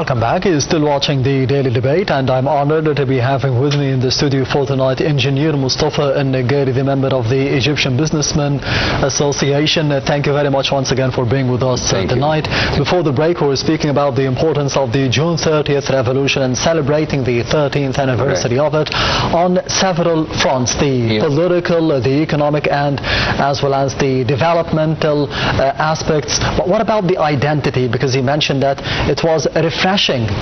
Welcome back. You're still watching the Daily Debate, and I'm honored to be having with me in the studio for tonight Engineer Mostafa Naggari, the member of the Egyptian Businessmen Association. Thank you very much once again for being with us tonight. Before the break, we were speaking about the importance of the June 30th revolution and celebrating the 13th anniversary of it on several fronts, the political, the economic, and as well as the developmental aspects. But what about the identity? Because you mentioned that it was refreshing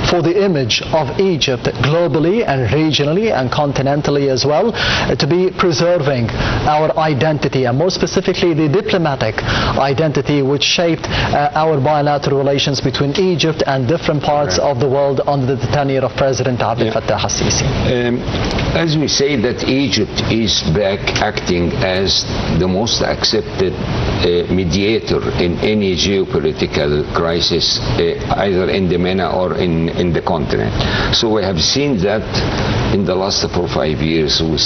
for the image of Egypt globally and regionally and continentally as well, to be preserving our identity, and more specifically the diplomatic identity which shaped our bilateral relations between Egypt and different parts of the world under the tenure of President Abdel Fattah al-Sisi. As we say that Egypt is back acting as the most accepted mediator in any geopolitical crisis, either in the MENA or in the continent. So we have seen that in the last 4 or 5 years with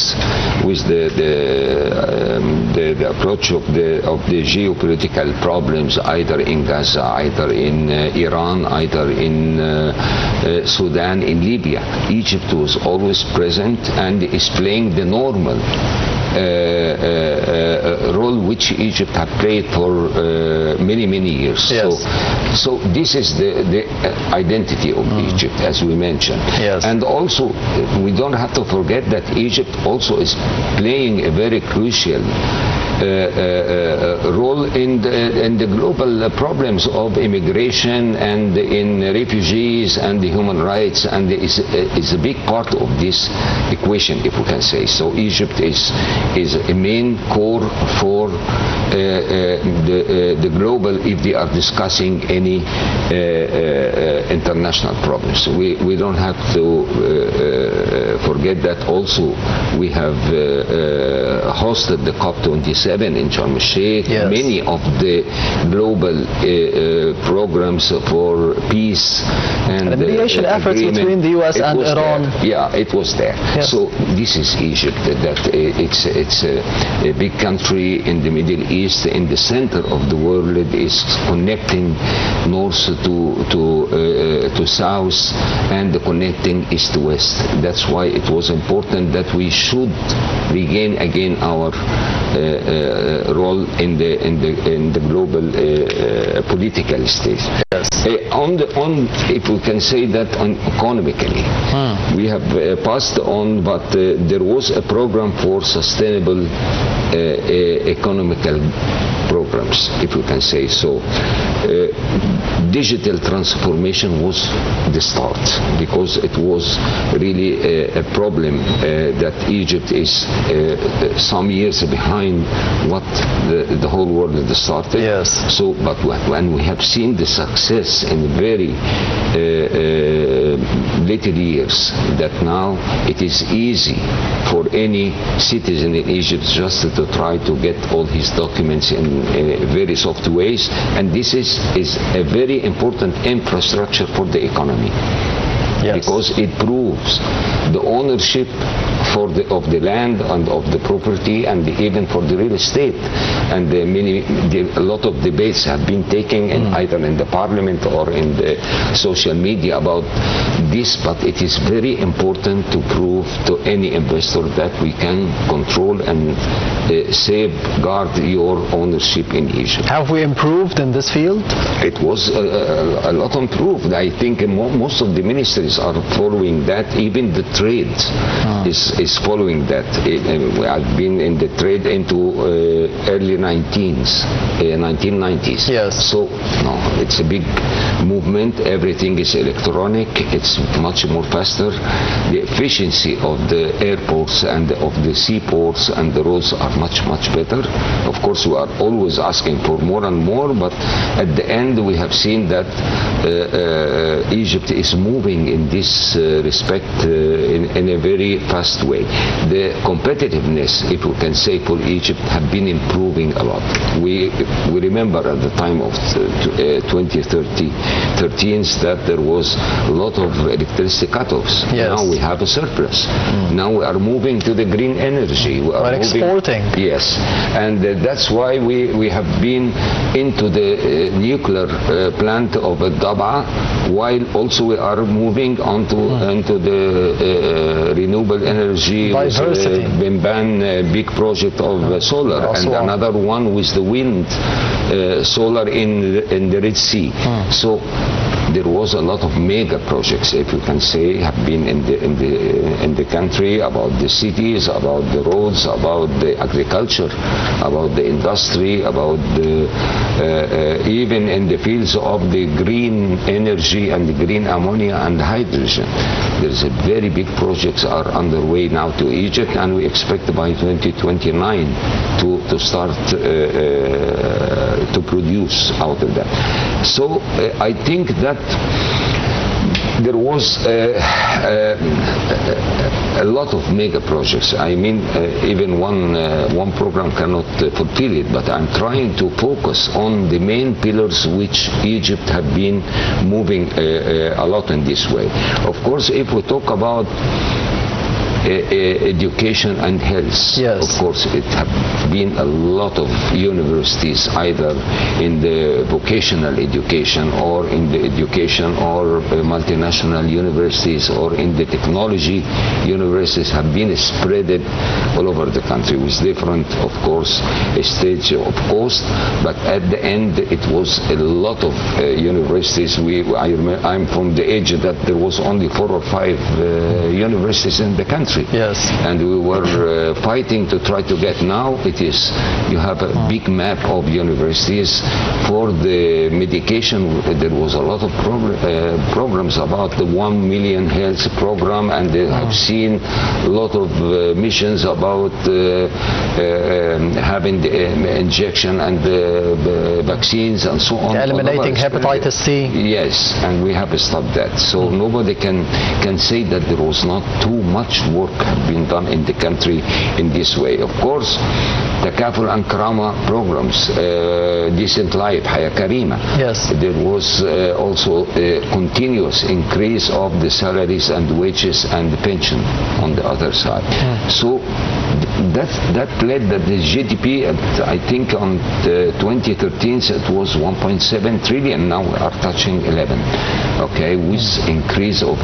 the approach of the geopolitical problems, either in Gaza, either in Iran, either in Sudan, in Libya. Egypt was always present and is playing the normal role which Egypt had played for many years. Yes. So this is the identity of Egypt, as we mentioned. Yes. And also we don't have to forget that Egypt also is playing a very crucial role in the global problems of immigration and in refugees and the human rights, and is a big part of this equation, if we can say so. Egypt is a main core for the global, if they are discussing any international problems. We don't have to forget that also we have hosted the COP27 in Sharm el-Sheikh. Yes. Many of the global programs for peace and the mediation efforts between the US and Iran. Yeah, it was there. Yes. So this is Egypt. That it's a big country in the Middle East, in the center of the world. It is connecting north to south and connecting east to west. That's why it was important that we should regain again our role in the global political stage. Yes. If we can say that economically, we have passed on, but there was a program for sustainable economical programs, if we can say so. Digital transformation was the start, because it was really a problem that Egypt is some years behind what the whole world had started. Yes. So, but when we have seen the success in very little years, that now it is easy for any citizen in Egypt just to try to get all his documents in very soft ways, and this is a very important infrastructure for the economy. Yes. Because it proves the ownership of the land and of the property, and even for the real estate. And a lot of debates have been taken either in the parliament or in the social media about this, but it is very important to prove to any investor that we can control and safeguard your ownership in Egypt. Have we improved in this field? It was a lot improved. I think most of the ministries are following that. Even the trade is following that. I've been in the trade into early 1990s. Yes. So no, it's a big movement. Everything is electronic. It's much more faster. The efficiency of the airports and of the seaports and the roads are much better. Of course, we are always asking for more and more, but at the end we have seen that Egypt is moving in this respect in a very fast way. The competitiveness, if we can say, for Egypt have been improving a lot. We remember at the time of 2013 that there was a lot of electricity cutoffs. Yes. Now we have a surplus. Now we are moving to the green energy. We're exporting. Yes, and that's why we have been into the nuclear plant of Dab'a, while also we are moving onto into the renewable energy. Diversity. Bimban big project of solar, and another one with the wind solar in the Red Sea. So there was a lot of mega projects, if you can say, have been in the country, about the cities, about the roads, about the agriculture, about the industry, about the even in the fields of the green energy and the green ammonia and hydrogen. There is a very big projects are underway now to Egypt, and we expect by 2029 to start to produce out of that. So I think that there was a lot of mega projects. I mean, even one program cannot fulfill it, but I'm trying to focus on the main pillars which Egypt have been moving a lot in this way. Of course, if we talk about education and health. Yes. Of course, it have been a lot of universities, either in the vocational education or in the education or multinational universities or in the technology universities have been spread all over the country with different, of course, stage of cost, but at the end it was a lot of universities. I'm from the age that there was only 4 or 5 universities in the country. Yes. And we were fighting to try to get. Now it is, you have a big map of universities. For the medication, there was a lot of programs about the 1 million health program, and they have seen a lot of missions about having the injection and the vaccines and so on. Eliminating hepatitis C. Yes, and we have stopped that. So nobody can say that there was not too much work have been done in the country in this way. Of course, Takaful and Karama programs, Decent Life, Haya Karima. Yes. There was also a continuous increase of the salaries and wages and the pension on the other side. So that led that the GDP, I think on 2013 it was 1.7 trillion. Now we are touching 11. Okay, with increase of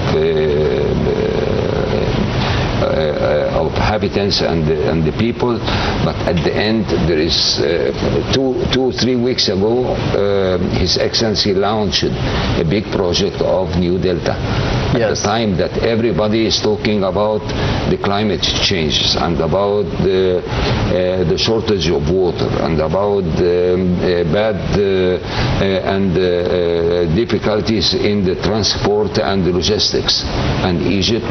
inhabitants and the people, but at the end there is 3 weeks ago His Excellency launched a big project of New Delta. At the time that everybody is talking about the climate changes and about the shortage of water and about bad and difficulties in the transport and the logistics, and Egypt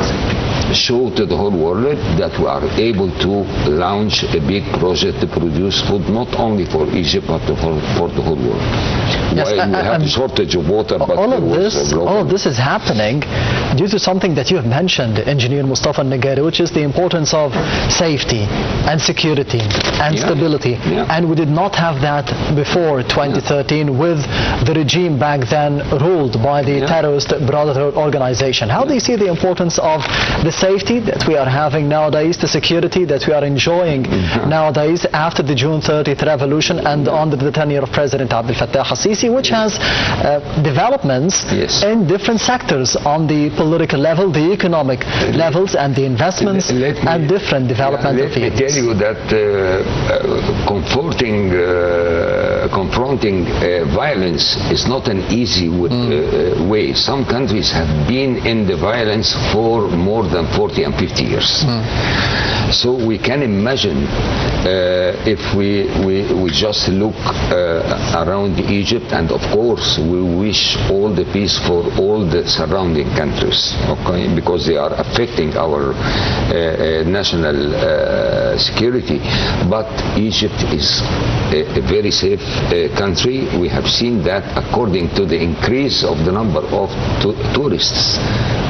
showed to the whole world that we are able to launch a big project to produce food not only for Egypt but for the whole world. Yes, While we have a shortage of water, but all of this is happening due to something that you have mentioned, Engineer Mostafa Naggari, which is the importance of safety and security and stability. And we did not have that before 2013 with the regime back then ruled by the terrorist Brotherhood organization. How do you see the importance of the safety that we are having nowadays, the security that we are enjoying nowadays after the June 30th revolution and under the tenure of President Abdel Fattah al-Sisi, which has developments in different sectors on the political level, the economic levels, and the investments and different developmental fields. Let me tell you that confronting violence is not an easy way. Some countries have been in the violence for more than 40 and 50 years. So we can imagine if we just look around Egypt, and of course we wish all the peace for all the surrounding countries. dangerous, okay, because they are affecting our national security. But Egypt is a very safe country. We have seen that according to the increase of the number of tourists.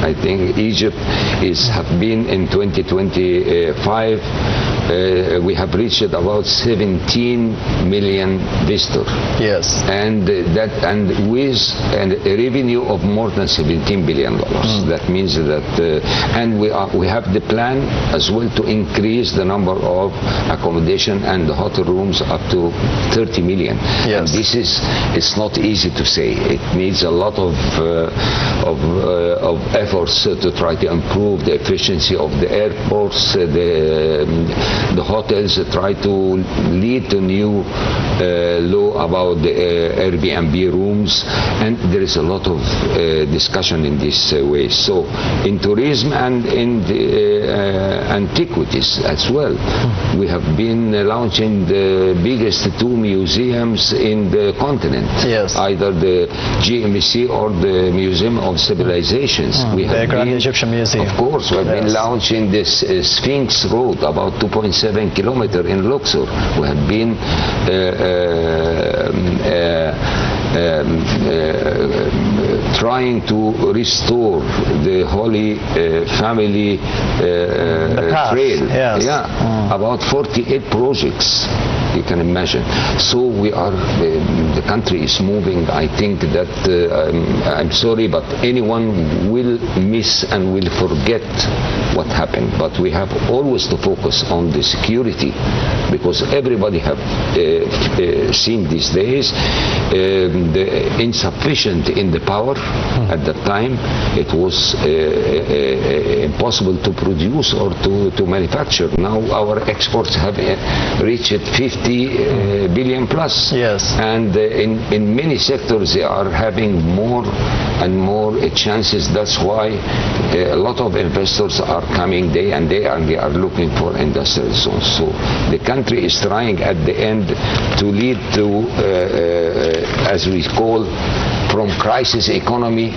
I think Egypt have been in 2025, we have reached about 17 million visitors. Yes. And with a revenue of more than $17 billion. That means that, and we have the plan as well to increase the number of accommodation and the hotel rooms up to 30 million. Yes. And it's not easy to say. It needs a lot of efforts to try to improve the efficiency of the airports, the hotels, try to lead to new law about the Airbnb rooms, and there is a lot of discussion in this way. So in tourism and in the antiquities as well, we have been launching the biggest two museums in the continent. Yes. Either the GMC or the Museum of Civilizations. We have the Grand Egyptian Museum. Of course, we have been launching this Sphinx Road, about 2.7 kilometers in Luxor. We have been trying to restore the Holy Family Trail. Yes. Yeah, about 48 projects. You can imagine. So we are, the country is moving. I think that, I'm sorry, but anyone will miss and will forget what happened. But we have always to focus on the security, because everybody have seen these days the insufficient in the power. At that time, it was impossible to produce or to manufacture. Now our exports have reached 50 billion plus. Yes. And in many sectors they are having more and more chances. That's why a lot of investors are coming day and day, and they are looking for industrial zones. So the country is trying at the end to lead to, as we call, from crisis economy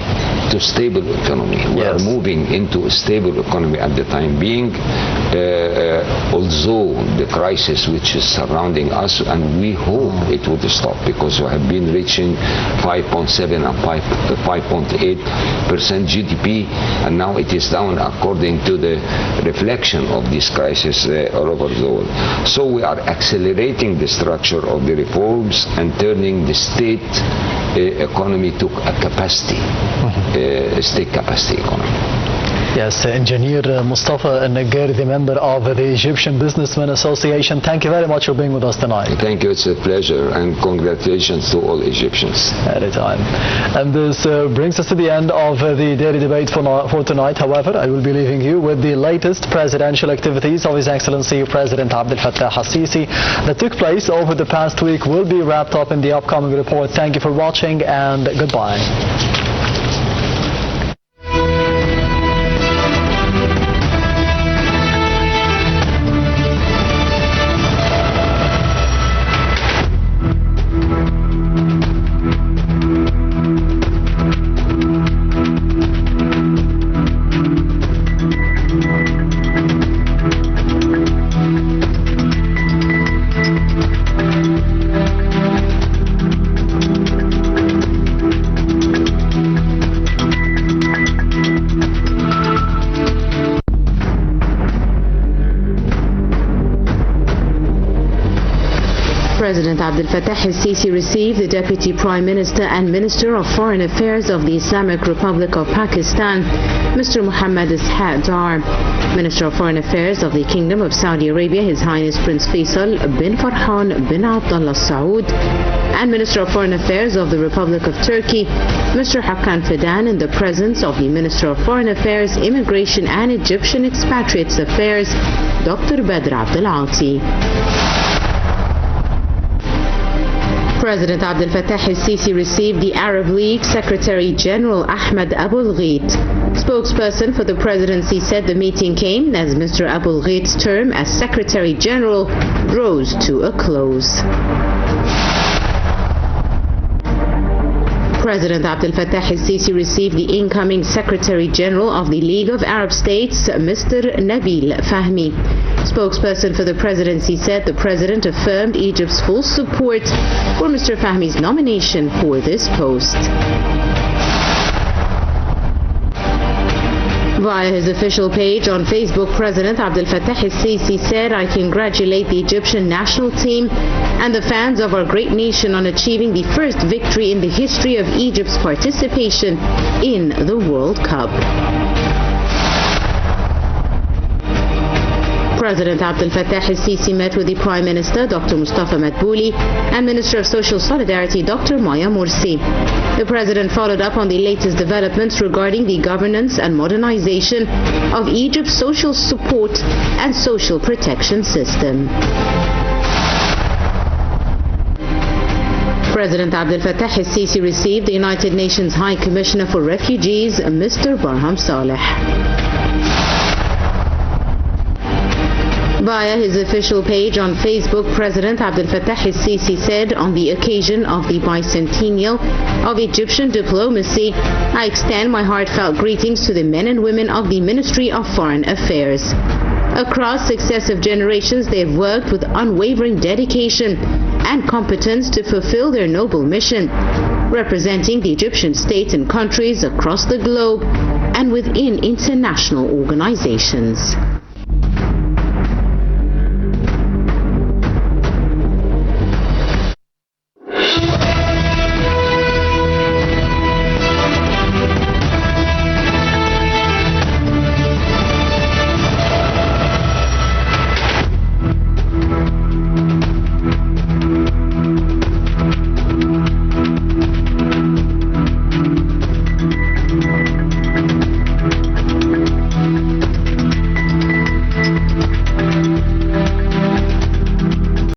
to stable economy. We are moving into a stable economy at the time being, although the crisis which is surrounding us, and we hope it would stop, because we have been reaching 5.7 and 5.8% GDP, and now it is down according to the reflection of this crisis all over the world. So we are accelerating the structure of the reforms and turning the state economy to a capacity, state capacity economy. Yes, Engineer Mostafa Naggari, the member of the Egyptian Businessmen Association. Thank you very much for being with us tonight. Thank you, it's a pleasure, and congratulations to all Egyptians. Anytime. And this brings us to the end of the daily debate for tonight. However, I will be leaving you with the latest presidential activities of His Excellency President Abdel Fattah al-Sisi that took place over the past week will be wrapped up in the upcoming report. Thank you for watching, and goodbye. President Abdel Fattah al-Sisi received the Deputy Prime Minister and Minister of Foreign Affairs of the Islamic Republic of Pakistan, Mr. Muhammad Ishaq Dar, Minister of Foreign Affairs of the Kingdom of Saudi Arabia, His Highness Prince Faisal bin Farhan bin Abdullah Saud, and Minister of Foreign Affairs of the Republic of Turkey, Mr. Hakan Fidan, in the presence of the Minister of Foreign Affairs, Immigration and Egyptian Expatriates Affairs, Dr. Badr Abdel Ati. President Abdel Fattah al-Sisi received the Arab League Secretary General Ahmed Abul Ghait. Spokesperson for the presidency said the meeting came as Mr. Abul Ghait's term as Secretary General draws to a close. President Abdel Fattah al-Sisi received the incoming Secretary General of the League of Arab States, Mr. Nabil Fahmy. Spokesperson for the presidency said the president affirmed Egypt's full support for Mr. Fahmy's nomination for this post. Via his official page on Facebook, President Abdel Fattah al-Sisi said, "I congratulate the Egyptian national team and the fans of our great nation on achieving the first victory in the history of Egypt's participation in the World Cup." President Abdel Fattah al-Sisi met with the Prime Minister, Dr. Mostafa and Minister of Social Solidarity, Dr. Maya Morsi. The President followed up on the latest developments regarding the governance and modernization of Egypt's social support and social protection system. President Abdel Fattah al-Sisi received the United Nations High Commissioner for Refugees, Mr. Barham Saleh. Via his official page on Facebook, President Abdel Fattah al-Sisi said, "On the occasion of the bicentennial of Egyptian diplomacy, I extend my heartfelt greetings to the men and women of the Ministry of Foreign Affairs. Across successive generations, they have worked with unwavering dedication and competence to fulfill their noble mission, representing the Egyptian state in countries across the globe and within international organizations."